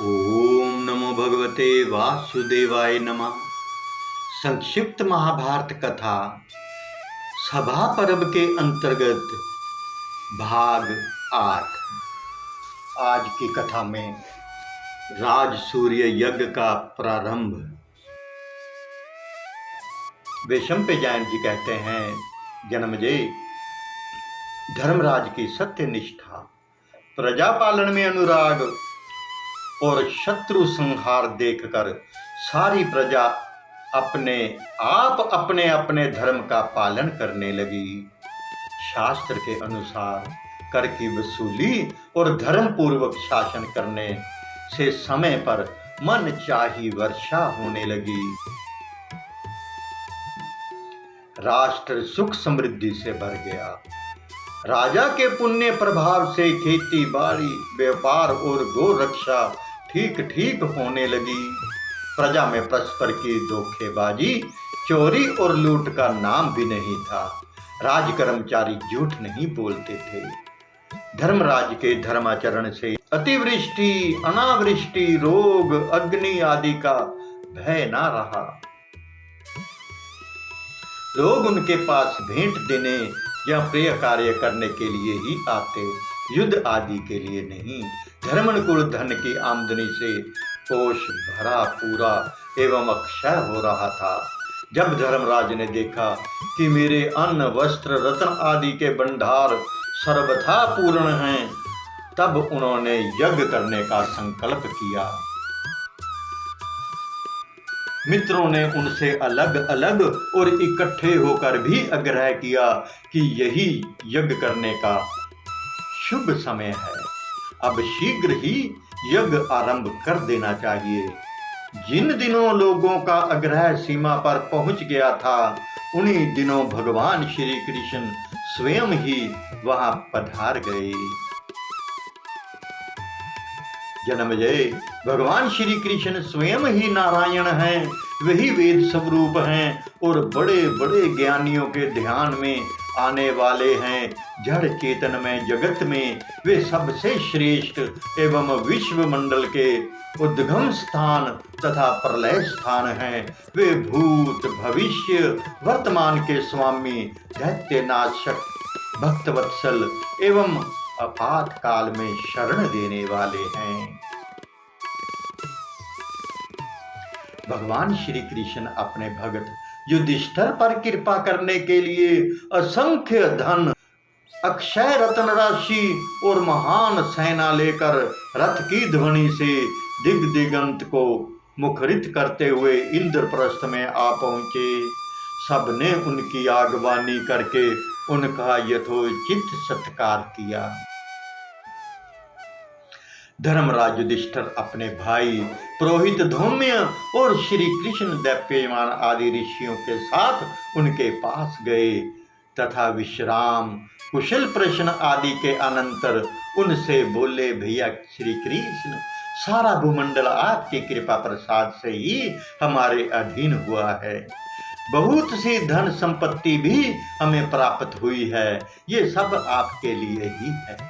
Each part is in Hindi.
ओम नमो भगवते वासुदेवाय नमः। संक्षिप्त महाभारत कथा सभा पर्व के अंतर्गत भाग 8। आज की कथा में राजसूय यज्ञ का प्रारंभ। वैशंपायन जी कहते हैं, जन्मेजय, धर्मराज की सत्यनिष्ठा, प्रजा पालन में अनुराग और शत्रु संहार देखकर सारी प्रजा अपने अपने धर्म का पालन करने लगी। शास्त्र के अनुसार कर की वसूली और धर्म पूर्वक शासन करने से समय पर मन चाही वर्षा होने लगी। राष्ट्र सुख समृद्धि से भर गया। राजा के पुण्य प्रभाव से खेती बाड़ी, व्यापार और गो रक्षा ठीक होने लगी। प्रजा में परस्पर की धोखेबाजी, चोरी और लूट का नाम भी नहीं था। राज कर्मचारी झूठ नहीं बोलते थे। धर्मराज के धर्माचरण से अतिवृष्टि, अनावृष्टि, रोग, अग्नि आदि का भय ना रहा। लोग उनके पास भेंट देने या प्रिय कार्य करने के लिए ही आते, युद्ध आदि के लिए नहीं। धर्मानुकूल धन की आमदनी से कोष भरा पूरा एवं अक्षय हो रहा था। जब धर्मराज ने देखा कि मेरे अन्न, वस्त्र, रत्न आदि के भंडार सर्वथा पूर्ण हैं, तब उन्होंने यज्ञ करने का संकल्प किया। मित्रों ने उनसे अलग अलग और इकट्ठे होकर भी आग्रह किया कि यही यज्ञ करने का शुभ समय है, अब शीघ्र ही यज्ञ आरंभ कर देना चाहिए। जिन दिनों लोगों का आग्रह सीमा पर पहुंच गया था, उन्हीं दिनों भगवान श्री कृष्ण स्वयं ही वहां पधार गए। जन्मेजय, भगवान श्री कृष्ण स्वयं ही नारायण हैं, वही वेद स्वरूप हैं और बड़े बड़े ज्ञानियों के ध्यान में आने वाले हैं। जड़ चेतन में जगत में वे सबसे श्रेष्ठ एवं विश्व मंडल के उद्गम स्थान तथा प्रलय स्थान हैं। वे भूत, भविष्य, वर्तमान के स्वामी, दैत्यनाशक, भक्तवत्सल एवं आपात काल में शरण देने वाले हैं। भगवान श्री कृष्ण अपने भक्त युधिष्ठिर पर कृपा करने के लिए असंख्य धन, अक्षय रत्न राशि और महान सेना लेकर रथ की ध्वनि से दिगंत को मुखरित करते हुए इंद्रप्रस्थ में आ पहुंचे। सबने उनकी आगवानी करके उनका यथोचित सत्कार किया। धर्मराज युधिष्ठिर अपने भाई पुरोहित धौम्य और श्री कृष्ण दैत्यमान आदि ऋषियों के साथ उनके पास गए तथा विश्राम, कुशल प्रश्न आदि के अनंतर उनसे बोले, भैया श्री कृष्ण, सारा भूमंडल आपकी कृपा प्रसाद से ही हमारे अधीन हुआ है। बहुत सी धन संपत्ति भी हमें प्राप्त हुई है, ये सब आपके लिए ही है।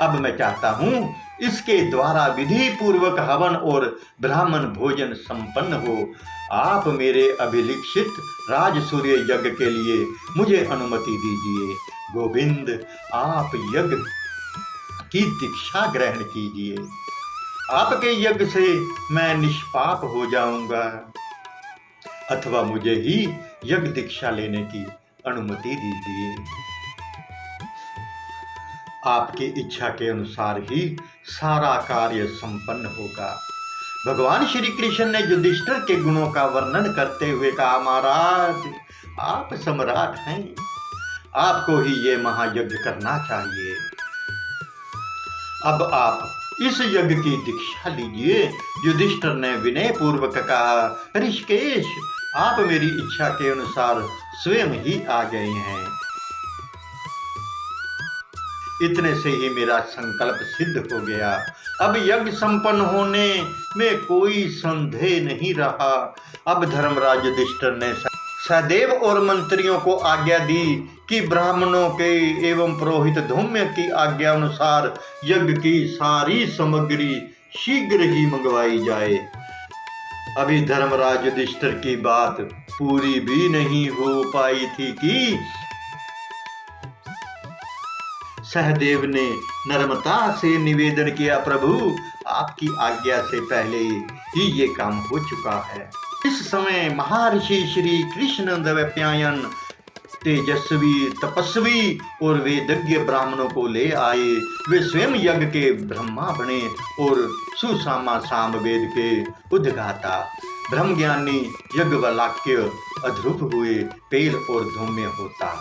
अब मैं चाहता हूं इसके द्वारा विधि पूर्वक हवन और ब्राह्मण भोजन संपन्न हो। आप मेरे अभिलिखित राजसूय यज्ञ के लिए मुझे अनुमति दीजिए। गोविंद, आप यज्ञ की दीक्षा ग्रहण कीजिए। आपके यज्ञ से मैं निष्पाप हो जाऊंगा, अथवा मुझे ही यज्ञ दीक्षा लेने की अनुमति दीजिए। आपकी इच्छा के अनुसार ही सारा कार्य संपन्न होगा। भगवान श्री कृष्ण ने युधिष्ठिर के गुणों का वर्णन करते हुए कहा, महाराज, आप सम्राट हैं, आपको ही ये महायज्ञ करना चाहिए। अब आप इस यज्ञ की दीक्षा लीजिए। युधिष्ठिर ने विनय पूर्वक कहा, ऋषिकेश, आप मेरी इच्छा के अनुसार स्वयं ही आ गए हैं। इतने से ही मेरा संकल्प सिद्ध हो गया। अब यज्ञ संपन्न होने में कोई संदेह नहीं रहा। अब धर्मराज युधिष्ठिर ने सहदेव और मंत्रियों को आज्ञा दी कि ब्राह्मणों के एवं पुरोहित धूम्य की आज्ञा अनुसार यज्ञ की सारी सामग्री शीघ्र ही मंगवाई जाए। अभी धर्मराज युधिष्ठिर की बात पूरी भी नहीं हो पाई थी कि सहदेव ने नम्रता से निवेदन किया, प्रभु आपकी आज्ञा से पहले ही ये काम हो चुका है। इस समय महर्षि श्री कृष्ण द्वैपायन तेजस्वी तपस्वी और वेदज्ञ ब्राह्मणों को ले आए। वे स्वयं यज्ञ के ब्रह्मा बने और सुसामा सामवेद के उद्गाता ब्रह्मज्ञानी यज्ञ वाक्य अध्रुव हुए पेल और धूम्य होता।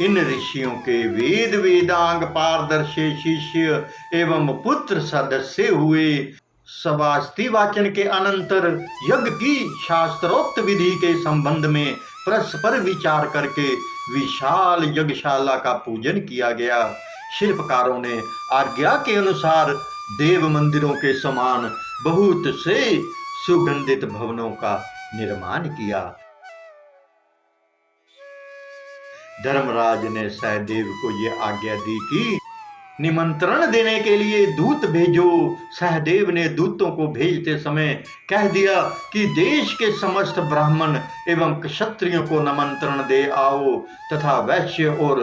इन ऋषियों के वेद वेदांग पारदर्शी शिष्य एवं पुत्र सदस्य हुए। सवास्ति वाचन के अनंतर यज्ञ की शास्त्रोक्त विधि के संबंध में परस्पर विचार करके विशाल यज्ञशाला का पूजन किया गया। शिल्पकारों ने आज्ञा के अनुसार देव मंदिरों के समान बहुत से सुगंधित भवनों का निर्माण किया। धर्मराज ने सहदेव को यह आज्ञा दी कि निमंत्रण देने के लिए दूत भेजो। सहदेव ने दूतों को भेजते समय कह दिया कि देश के समस्त ब्राह्मण एवं क्षत्रियों को निमंत्रण दे आओ तथा वैश्य और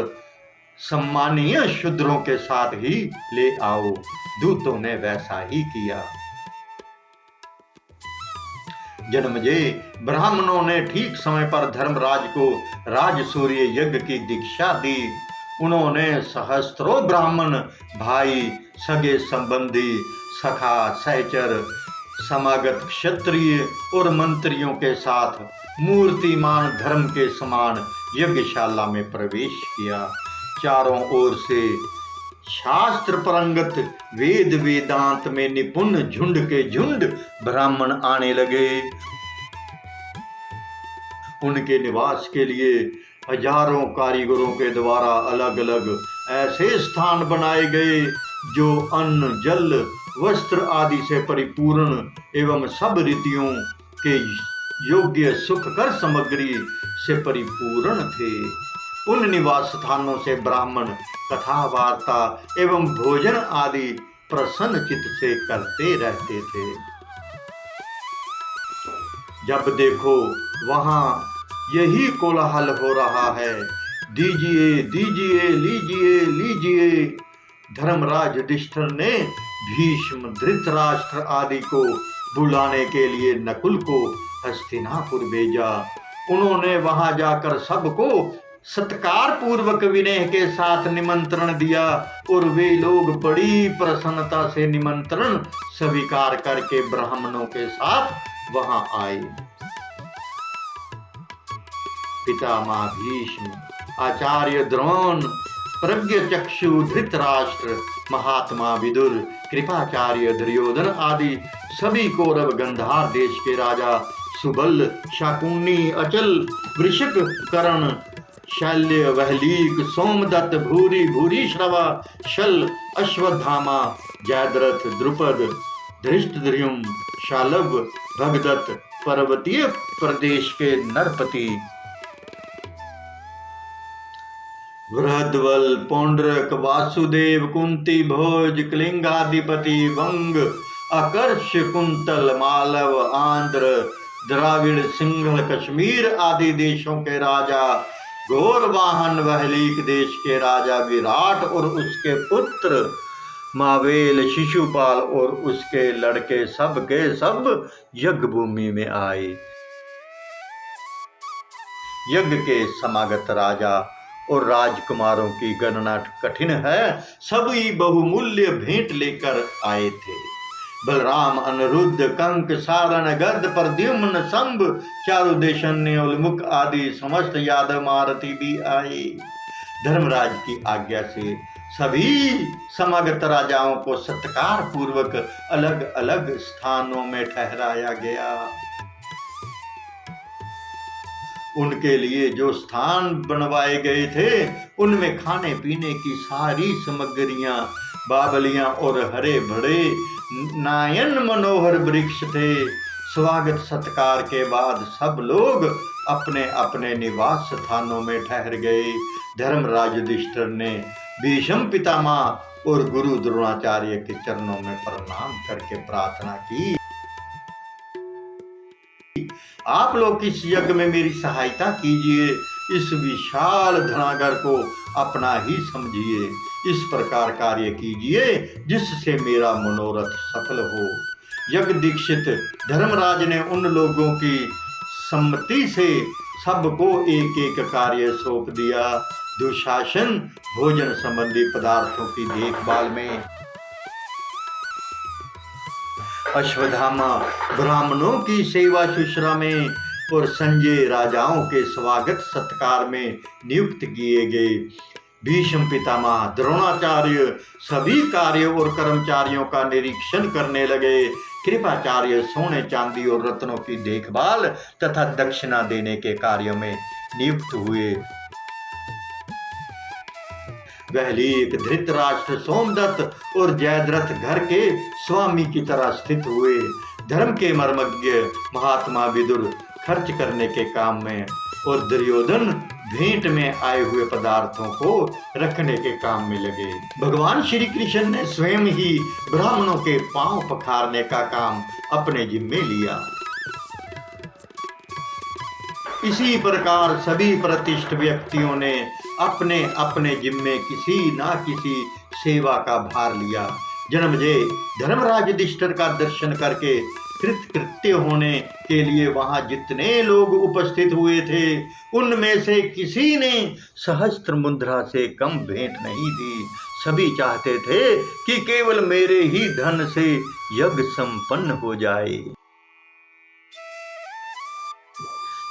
सम्मानीय शूद्रों के साथ ही ले आओ। दूतों ने वैसा ही किया। जन्मेजय ब्राह्मणों ने ठीक समय पर धर्मराज को राजसूय यज्ञ की दीक्षा दी। उन्होंने सहस्त्रों ब्राह्मण भाई, सगे संबंधी, सखा, सहचर, समागत क्षत्रिय और मंत्रियों के साथ मूर्तिमान धर्म के समान यज्ञशाला में प्रवेश किया। चारों ओर से शास्त्र परंगत वेद वेदांत में निपुण झुंड के झुंड ब्राह्मण आने लगे। उनके निवास के लिए हजारों कारीगरों के द्वारा अलग अलग ऐसे स्थान बनाए गए जो अन्न, जल, वस्त्र आदि से परिपूर्ण एवं सब रीतियों के योग्य सुखकर सामग्री से परिपूर्ण थे। उन निवास स्थानों से ब्राह्मण कथा वार्ता एवं भोजन आदि प्रसन्न चित्त से करते रहते थे। जब देखो वहां यही कोलाहल हो रहा है, दीजिए दीजिए, लीजिए लीजिए। धर्मराज युधिष्ठिर ने भीष्म, धृतराष्ट्र आदि को बुलाने के लिए नकुल को हस्तिनापुर भेजा। उन्होंने वहां जाकर सबको सत्कार पूर्वक विनय के साथ निमंत्रण दिया और वे लोग बड़ी प्रसन्नता से निमंत्रण स्वीकार करके ब्राह्मणों के साथ वहां आए। पितामह भीष्म, आचार्य द्रोण, प्रज्ञचक्षु धृतराष्ट्र, महात्मा विदुर, कृपाचार्य दुर्योधन आदि सभी कौरव गंधार देश के राजा सुबल, शाकुनी, अचल, वृषक, कर्ण, शल्य, वहलीक, सोमदत्त, भूरी, भूरिश्रवा, शल, अश्वत्थामा, जयद्रथ, द्रुपद, धृष्टद्युम्न, शालव, भगदत्त, पर्वतीय प्रदेश के नरपति, बृहद्बल, पौंड्रक, वासुदेव, कुंती भोज, कलिंगाधिपति, वंग, अकर्ष, कुंतल, मालव, आंध्र, द्राविड़, सिंघल, कश्मीर आदि देशों के राजा, गौरवाहन, वहलीक देश के राजा विराट और उसके पुत्र मावेल, शिशुपाल और उसके लड़के सब के सब यज्ञ भूमि में आए। यज्ञ के समागत राजा और राजकुमारों की गणना कठिन है। सभी बहुमूल्य भेंट लेकर आए थे। बलराम, अनिरुद्ध, कंक, सारण, गद, प्रद्युम्न, शंभ, चारुदेशन्य, उल्मुख आदि समस्त यादव महारथी भी आए। धर्मराज की आज्ञा से सभी समागत राजाओं को सत्कार पूर्वक अलग अलग स्थानों में ठहराया गया। उनके लिए जो स्थान बनवाए गए थे उनमें खाने पीने की सारी सामग्रियां, बावलियां और हरे भरे नायन मनोहर वृक्ष थे। स्वागत सत्कार के बाद सब लोग अपने अपने निवास स्थानों में ठहर गए। धर्मराज युधिष्ठिर ने भीष्म पितामह और गुरु द्रोणाचार्य के चरणों में प्रणाम करके प्रार्थना की, आप लोग इस यज्ञ में मेरी सहायता कीजिए, इस विशाल धनागर को अपना ही समझिए, इस प्रकार कार्य कीजिए जिससे मेरा मनोरथ सफल हो। यज्ञ दीक्षित धर्मराज ने उन लोगों की सम्मति से सबको एक एक कार्य सौंप दिया। दुशासन भोजन संबंधी पदार्थों की देखभाल में, अश्वत्थामा ब्राह्मणों की सेवा शुश्रूषा में और संजय राजाओं के स्वागत सत्कार में नियुक्त किए गए। भीष्म पितामह द्रोणाचार्य सभी कार्य और कर्मचारियों का निरीक्षण करने लगे। कृपाचार्य सोने चांदी और रत्नों की देखभाल तथा दक्षिणा देने के कार्यों में नियुक्त हुए। वहलीक धृतराष्ट्र सोमदत्त और जयद्रथ घर के स्वामी की तरह स्थित हुए। धर्म के मर्मज्ञ महात्मा विदुर खर्च करने के काम में और दुर्योधन भेंट में आए हुए पदार्थों को रखने के काम में लगे। भगवान श्री कृष्ण ने स्वयं ही ब्राह्मणों के पांव पखारने का काम अपने जिम्मे लिया। इसी प्रकार सभी प्रतिष्ठित व्यक्तियों ने अपने अपने जिम्मे किसी ना किसी सेवा का भार लिया। जन्मेजय धर्मराज युधिष्ठिर का दर्शन करके कृतकृत्य होने के लिए वहां जितने लोग उपस्थित हुए थे, उनमें से किसी ने सहस्त्र मुद्रा से कम भेंट नहीं दी। सभी चाहते थे कि केवल मेरे ही धन से यज्ञ संपन्न हो जाए।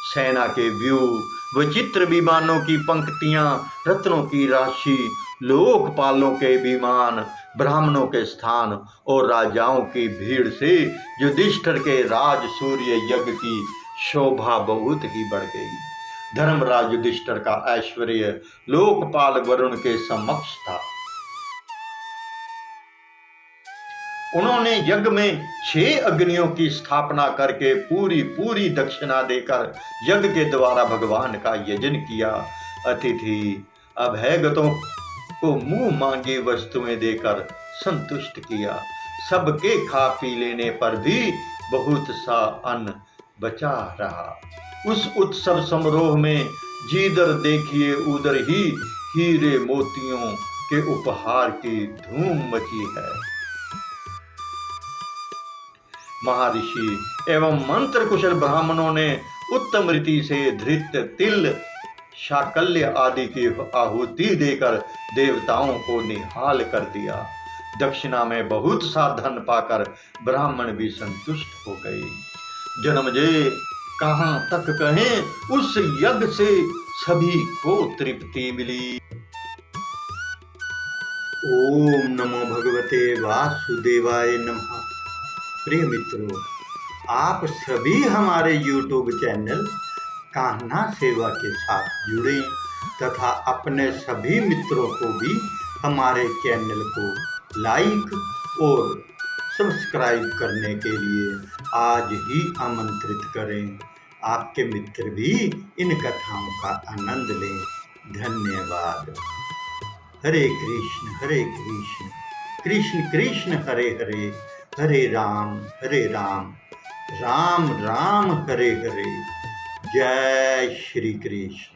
सेना के व्यूह व चित्र विमानों की पंक्तियां, रत्नों की राशि, लोकपालों के विमान, ब्राह्मणों के स्थान और राजाओं की भीड़ से युधिष्ठिर के राजसूय यज्ञ की शोभा बहुत ही बढ़ गई। धर्मराज युधिष्ठिर का ऐश्वर्य लोकपाल वरुण के समक्ष था। उन्होंने यज्ञ में 6 अग्नियों की स्थापना करके पूरी दक्षिणा देकर यज्ञ के द्वारा भगवान का यजन किया। अतिथि अभयगतों को मुंह मांगी वस्तुएं देकर संतुष्ट किया। सबके खा पी लेने पर भी बहुत सा अन्न बचा रहा। उस उत्सव समारोह में जिधर देखिए उधर ही हीरे मोतियों के उपहार की धूम मची है। महर्षि एवं मंत्र कुशल ब्राह्मणों ने उत्तम रीति से धृत, तिल, शाकल्य आदि की आहुति देकर देवताओं को निहाल कर दिया। दक्षिणा में बहुत सा धन पाकर ब्राह्मण भी संतुष्ट हो गए। जन्मेजय कहां तक कहें, उस यज्ञ से सभी को तृप्ति मिली। ओम नमो भगवते वासुदेवाय नमः। प्रिय मित्रों, आप सभी हमारे YouTube चैनल कान्हा सेवा के साथ जुड़े तथा अपने सभी मित्रों को भी हमारे चैनल को लाइक और सब्सक्राइब करने के लिए आज ही आमंत्रित करें। आपके मित्र भी इन कथाओं का आनंद लें। धन्यवाद। हरे कृष्ण कृष्ण कृष्ण हरे हरे, हरे राम राम राम हरे हरे। जय श्री कृष्ण।